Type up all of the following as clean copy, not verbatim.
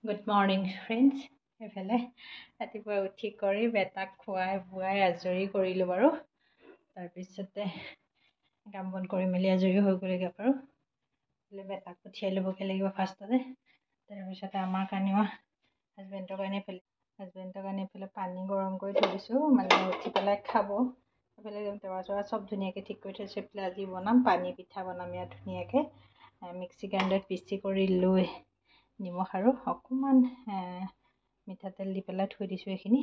Good morning, friends. এফালে ৰাতিপুৱা উঠি কৰি বেটাক খুৱাই বুৱাই আজৰি কৰিলোঁ বাৰু। তাৰপিছতে কাম বন কৰি মেলি আজৰি হৈ গ'লগৈ বাৰু। বেটাক পঠিয়াই ল'বগৈ লাগিব ফাৰ্ষ্টতে। তাৰপিছতে আমাৰ কাৰণেও হাজবেণ্ডৰ কাৰণে এইফালে পানী গৰম কৰি থৈ দিছোঁ, মানে উঠি পেলাই খাব। এইফালে টেৱা চেৱা চব ধুনীয়াকৈ ঠিক কৰি থৈছোঁ। এইফালে আজি বনাম পানী পিঠা বনাম ইয়াত ধুনীয়াকৈ মিক্সি গ্ৰাইণ্ডাৰত পিচি কৰি লৈ নিমখ আৰু অকণমান মিঠাতেল দি পেলাই থৈ দিছোঁ। এইখিনি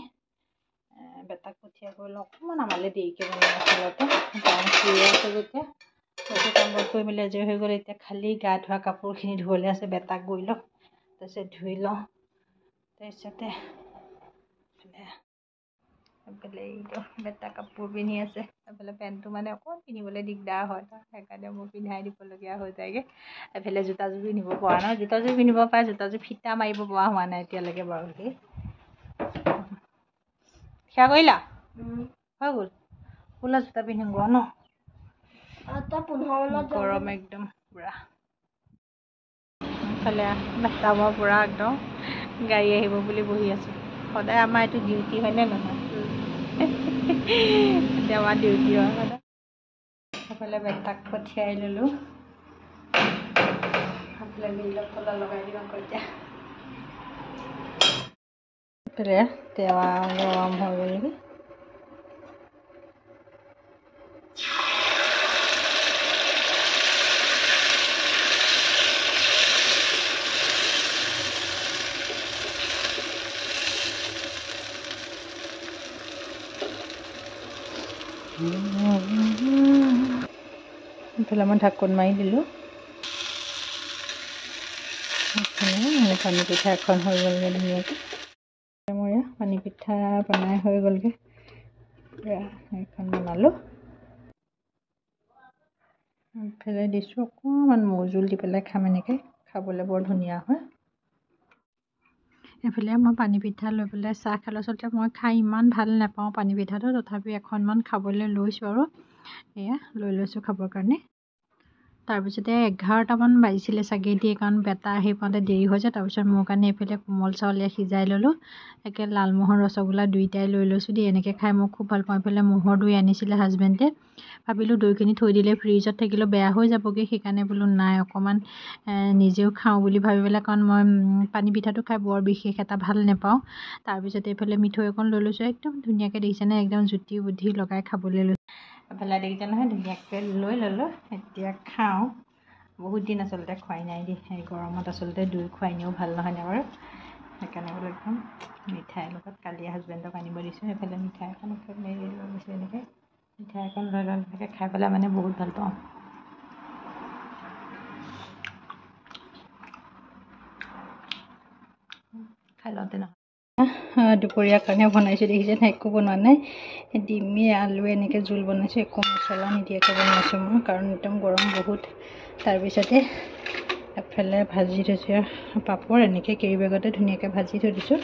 বেটাক পঠিয়াই কৰি অকণমান আমালৈ দেৰিকৈ বনাম আচলতে শুই আছে যেতিয়া সেইটো কাম বন কৰি মেলি আজৰি হৈ গ'ল। এতিয়া খালী গা ধোৱা কাপোৰখিনি ধুবলৈ আছে। বেটাক গৈ লওঁ, তাৰপিছত ধুই লওঁ। তাৰপিছতে বেটা কাপোৰ পিন্ধি আছে। এইফালে পেণ্টটো মানে অকণ পিন্ধিবলৈ দিগদাৰ হয়, সেইকাৰণে মোৰ পিন্ধাই দিবলগীয়া হৈ যায়গৈ। এইফালে জোতাযোৰ পিন্ধিব পৰা নাই, জোতাযোৰ পিন্ধিব পাৰে, জোতাযোৰ ফিটা মাৰিব পৰা হোৱা নাই এতিয়ালৈকে বাৰু। সেয়া কৰিলা হৈ গ'ল, বোলা জোতা পিন্ধিম গৈ ন, গৰম একদম পূৰা। এইফালে বেটাবৰ পূৰা একদম গাড়ী আহিব বুলি বহি আছোঁ। সদায় আমাৰ এইটো ডিউটি হয়নে নহয়? এতিয়া আমাৰ ডিউটি হয় সদায়। সেইফালে বেটাক পঠিয়াই ল'লোঁ। সেইফালে গ্ৰীলত তলা লগাই দিম আকৌ এতিয়া। এইফালে টেৱা গৰম হৈ গ'লগৈ। এইফালে মই ঢাকোন মাৰি দিলোঁ। পানী পিঠা এখন হৈ গ'লগৈ ধুনীয়াকৈ। মোৰ পানী পিঠা বনাই হৈ গ'লগৈ, এখন বনালোঁ। এইফালে দিছোঁ অকণমান মৌজোল দি পেলাই খাম, এনেকৈ খাবলৈ বৰ ধুনীয়া হয়। এইফালে মই পানী পিঠা লৈ পেলাই চাহ খালোঁ। আচলতে মই খাই ইমান ভাল নাপাওঁ পানী পিঠাটো, তথাপি এখনমান খাবলৈ লৈছোঁ আৰু এয়া লৈ লৈছোঁ খাবৰ কাৰণে। তাৰপিছতে 11টামান বাজিছিলে চাগে দিয়ে, কাৰণ বেটা আহি পাওঁতে দেৰি হৈ যায়। তাৰপিছত মোৰ কাৰণে এইফালে কোমল চাউল সিজাই ল'লোঁ। একে লালমোহন ৰসগোল্লা দুইটাই লৈ লৈছোঁ দেই। এনেকৈ খাই মই খুব ভাল পাওঁ। এইফালে ম'হৰ দৈ আনিছিলে হাজবেণ্ডে, ভাবিলোঁ দৈখিনি থৈ দিলে ফ্ৰিজত থাকিলেও বেয়া হৈ যাবগৈ, সেইকাৰণে বোলো নাই অকণমান নিজেও খাওঁ বুলি ভাবি পেলাই, কাৰণ মই পানী পিঠাটো খাই বৰ বিশেষ এটা ভাল নাপাওঁ। তাৰপিছতে এইফালে মিঠৈ অকণ লৈ লৈছোঁ। একদম ধুনীয়াকৈ দেখিছেনে, একদম জুতি বুদ্ধি লগাই খাবলৈ লৈছোঁ। এইফালে দেখিছে নহয়, ধুনীয়াকৈ লৈ ল'লোঁ। এতিয়া খাওঁ। বহুত দিন আচলতে খুৱাই নাই দেই, এই গৰমত আচলতে দৈ খুৱাই নিও ভাল নহয়নে বাৰু। সেইকাৰণে বোলো একদম মিঠাইৰ লগত কালি হাজবেণ্ডক আনিব দিছোঁ। সেইফালে মিঠাই এখন লৈ লৈছোঁ। এনেকৈ মিঠাই এখন লৈ লৈ এনেকৈ খাই পেলাই মানে বহুত ভাল পাওঁ। খাই লওঁতে নহয় দুপৰীয়াৰ কাৰণে বনাইছোঁ। দেখিছে একো বনোৱা নাই, ডিমে আলু এনেকৈ জোল বনাইছোঁ। একো মছলা নিদিয়াকৈ বনাইছোঁ মই, কাৰণ একদম গৰম বহুত। তাৰপিছতে এফালে ভাজি থৈছোঁ পাপৰ, এনেকৈ কেৰি বেগতে ধুনীয়াকৈ ভাজি থৈ দিছোঁ।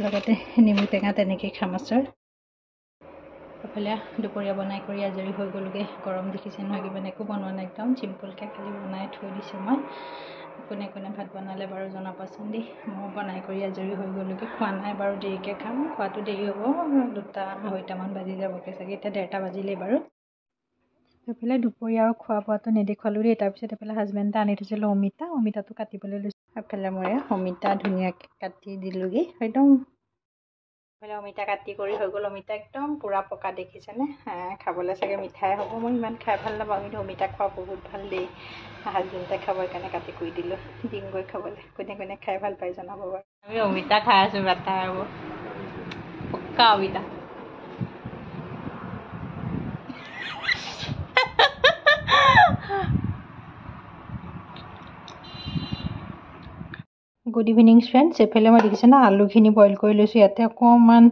লগতে নেমু টেঙা তেনেকৈ খাম আচাৰ। এফালে দুপৰীয়া বনাই কৰি আজৰি হৈ গ'লোগৈ। গৰম দেখিছে নহয়, কিমান একো বনোৱা নাই, একদম চিম্পুলকৈ খালি বনাই থৈ দিছোঁ মই। কোনে কোনে ভাত বনালে বাৰু জনাবাচোন দেই। মই বনাই কৰি আজৰি হৈ গ'লোগৈ, খোৱা নাই বাৰু, দেৰিকৈ খাম। খোৱাটো দেৰি হ'ব, 2টা 2:30মান বাজি যাবগৈ চাগে, এতিয়া 1:30 বাজিলেই বাৰু। এইফালে দুপৰীয়া আৰু খোৱা বোৱাটো নেদেখুৱালোঁ দেই। তাৰপিছত এইফালে হাজবেণ্ডে আনি থৈছিলোঁ অমিতাটো কাটিবলৈ লৈছোঁ। এইফালে মই অমিতা ধুনীয়াকৈ কাটি দিলোঁগৈ একদম। এইফালে অমিতা কাটি কৰি হৈ গ'ল। অমিতা একদম পূৰা পকা দেখিছেনে, খাবলৈ চাগে মিঠাই হ'ব। মই ইমান খাই ভাল নাপাওঁ, কিন্তু অমিতা খোৱা বহুত ভাল দেই। হাজবেণ্ডে খাব, সেইকাৰণে কাটি কৰি দিলোঁ, দিমগৈ খাবলৈ। কোনে কোনে খাই ভাল পাই জনাব বাৰু। আমি অমিতা খাই আছোঁ, বেটা আৰু পক্কা অমিতা। Good evening friends. এইফালে মই দেখিছে না আলুখিনি বইল কৰি লৈছোঁ। ইয়াতে অকণমান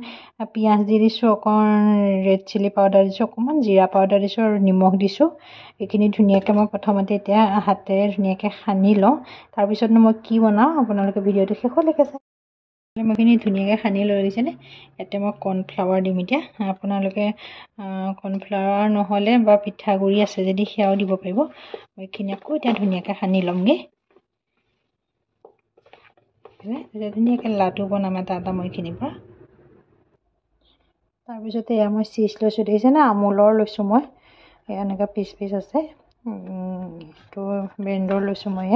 পিঁয়াজ দি দিছোঁ, অকণমান ৰেড চিলি পাউডাৰ দিছোঁ, অকণমান জিৰা পাউডাৰ দিছোঁ আৰু নিমখ দিছোঁ। এইখিনি ধুনীয়াকৈ মই প্ৰথমতে এতিয়া হাতেৰে ধুনীয়াকৈ সানি লওঁ। তাৰপিছতনো মই কি বনাওঁ আপোনালোকে ভিডিঅ'টো শেষলৈকে চাওক। মই এইখিনি ধুনীয়াকৈ সানি লৈ দিছেনে। ইয়াতে মই কৰ্ণফ্লাৱাৰ দিম এতিয়া। আপোনালোকে কৰ্ণফ্লাৱাৰ নহ'লে বা পিঠাগুড়ি আছে যদি সেয়াও দিব পাৰিব। মই এইখিনি আকৌ এতিয়া ধুনীয়াকৈ সানি ল'মগৈ। পেলাই তেতিয়া ধুনীয়াকৈ লাডু বনাম এটা মই এইখিনিৰ পৰা। তাৰপিছতে এয়া মই চিজ লৈছোঁ, দেখিছেনে? আমুলৰ লৈছোঁ মই, এয়া এনেকুৱা পিচ পিচ আছে। এইটো ব্ৰেণ্ডৰ লৈছোঁ মই।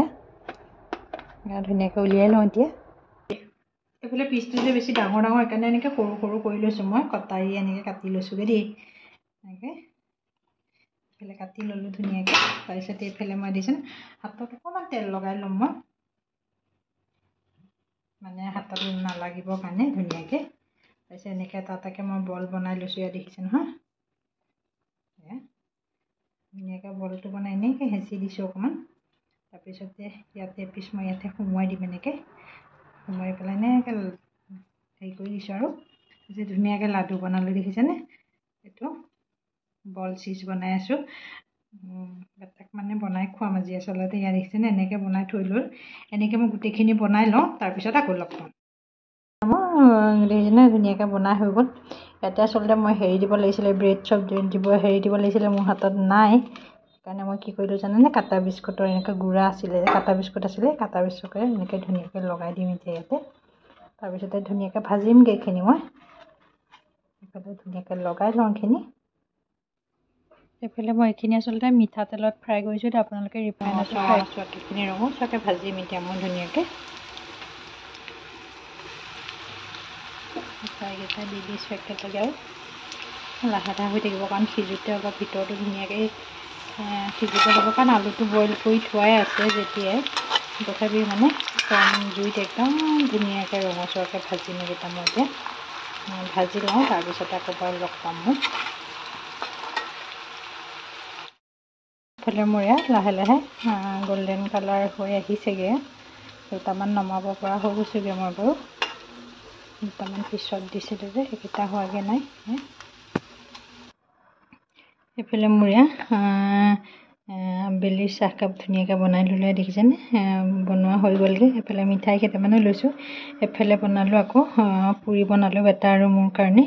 এয়া ধুনীয়াকৈ উলিয়াই লওঁ এতিয়া। এইফালে পিচটো যে বেছি ডাঙৰ ডাঙৰ সেইকাৰণে এনেকৈ সৰু সৰু কৰি লৈছোঁ মই, কটাৰী এনেকৈ কাটি লৈছোঁগৈ দেই। এনেকৈ এইফালে কাটি ল'লোঁ ধুনীয়াকৈ। তাৰপিছত এইফালে মই দিছোঁ হাতত অকণমান তেল লগাই ল'ম মই, মানে হাতত নালাগিবৰ কাৰণে ধুনীয়াকৈ। তাৰপিছত এনেকৈ এটা এটাকৈ মই বল বনাই লৈছোঁ, ইয়াত দেখিছে নহয়? ধুনীয়াকৈ বলটো বনাই এনেকৈ হেঁচি দিছোঁ অকণমান। তাৰপিছতে ইয়াতে পিছ মই ইয়াতে সোমোৱাই দিম, এনেকৈ সোমোৱাই পেলাই এনেকৈ হেৰি কৰি দিছোঁ আৰু যে ধুনীয়াকৈ লাডু বনালোঁ, দেখিছেনে? এইটো বল চিজ বনাই আছোঁ। বেটাক মানে বনাই খুৱাম আজি আচলতে। ইয়াত দেখিছেনে? এনেকৈ বনাই থৈ লৈ এনেকৈ মই গোটেইখিনি বনাই লওঁ, তাৰপিছত আকৌ লগ পাম। দেখিছেনে? ধুনীয়াকৈ বনাই হৈ গ'ল। ইয়াতে আচলতে মই হেৰি দিব লাগিছিলে, ব্ৰেড চব হেৰি দিব লাগিছিলে, মোৰ হাতত নাই। সেইকাৰণে মই কি কৰিলোঁ জানেনে? কাটা বিস্কুটৰ এনেকৈ গুড়া আছিলে, কাটা বিস্কুট আছিলে, কাটা বিস্কুটেৰে এনেকৈ ধুনীয়াকৈ লগাই দিম এতিয়া ইয়াতে। তাৰপিছতে ধুনীয়াকৈ ভাজিমগৈ এইখিনি মই। এইফালে ধুনীয়াকৈ লগাই লওঁ এইখিনি। এইফালে মই এইখিনি আচলতে মিঠাতেলত ফ্ৰাই কৰিছোঁ, আপোনালোকে ৰিফাইনতো ফ্ৰাই কৰিছোঁ। এইখিনি ৰঙচুৱাকৈ ভাজিম এতিয়া মই ধুনীয়াকৈ। ফ্ৰাইকেইটা দি দিছোঁ একেলগে আৰু লাহে লাহে হৈ থাকিব, কাৰণ সিজোতে অলপ ভিতৰটো ধুনীয়াকৈ সিজিব লাগিব, কাৰণ আলুটো বইল কৰি থোৱাই আছে যেতিয়াই। তথাপিও মানে কম জুইত একদম ধুনীয়াকৈ ৰঙচুৱাকৈ ভাজিম এইকেইটা মই এতিয়া। ভাজি লওঁ, তাৰপিছতে আকৌ বাৰু লগ পাম মই। এইফালে মোৰ ইয়াত লাহে লাহে গল্ডেন কালাৰ হৈ আহিছেগৈ। দুটামান নমাব পৰা হৈ গৈছেগৈ মই বাৰু। দুটামান পিছত দিছিলোঁ যে সেইকেইটা হোৱাগৈ নাই। এইফালে মোৰ ইয়াত বেলিৰ চাহকাপ ধুনীয়াকৈ বনাই ল'লে, দেখিছেনে? বনোৱা হৈ গ'লগৈ। এইফালে মিঠাই কেইটামানো লৈছোঁ। এফালে বনালোঁ আকৌ পুৰি বনালোঁ এটা আৰু মোৰ কাৰণে।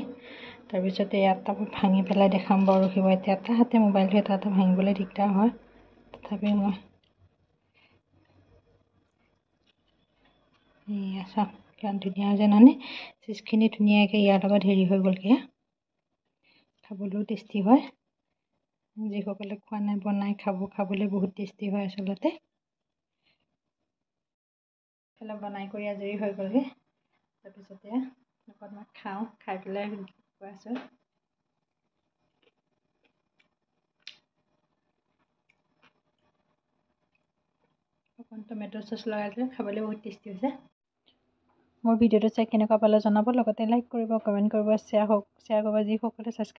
তাৰপিছতে এটা ভাঙি পেলাই দেখাম বাৰু, ৰখিব। এতিয়া এটা হাতে মোবাইলটো এটা এটা ভাঙিবলৈ দিগদাৰ হয়, তথাপিও মই এয়া চাওক কিমান ধুনীয়া হৈছে নহয়নে? চিজখিনি ধুনীয়াকৈ ইয়াৰ লগত হেৰি হৈ গ'লগৈ। খাবলৈও টেষ্টি হয়। যিসকলে খোৱা নাই বনাই খাবলৈ বহুত টেষ্টি হয় আচলতে। এইফালে বনাই কৰি আজৰি হৈ গ'লগৈ। তাৰপিছতে অকণমান খাওঁ, খাই পেলাই কৈ আছোঁ। অকণ টমেট' চচ লগাই দিলে খাবলৈ বহুত টেষ্টি হৈছে। মোৰ ভিডিঅ'টো চাই কেনেকুৱা পালে জনাব, লগতে লাইক কৰিব, কমেণ্ট কৰিব, শ্বেয়াৰ কৰিব। যিসকলে ছাবস্ক্ৰাইব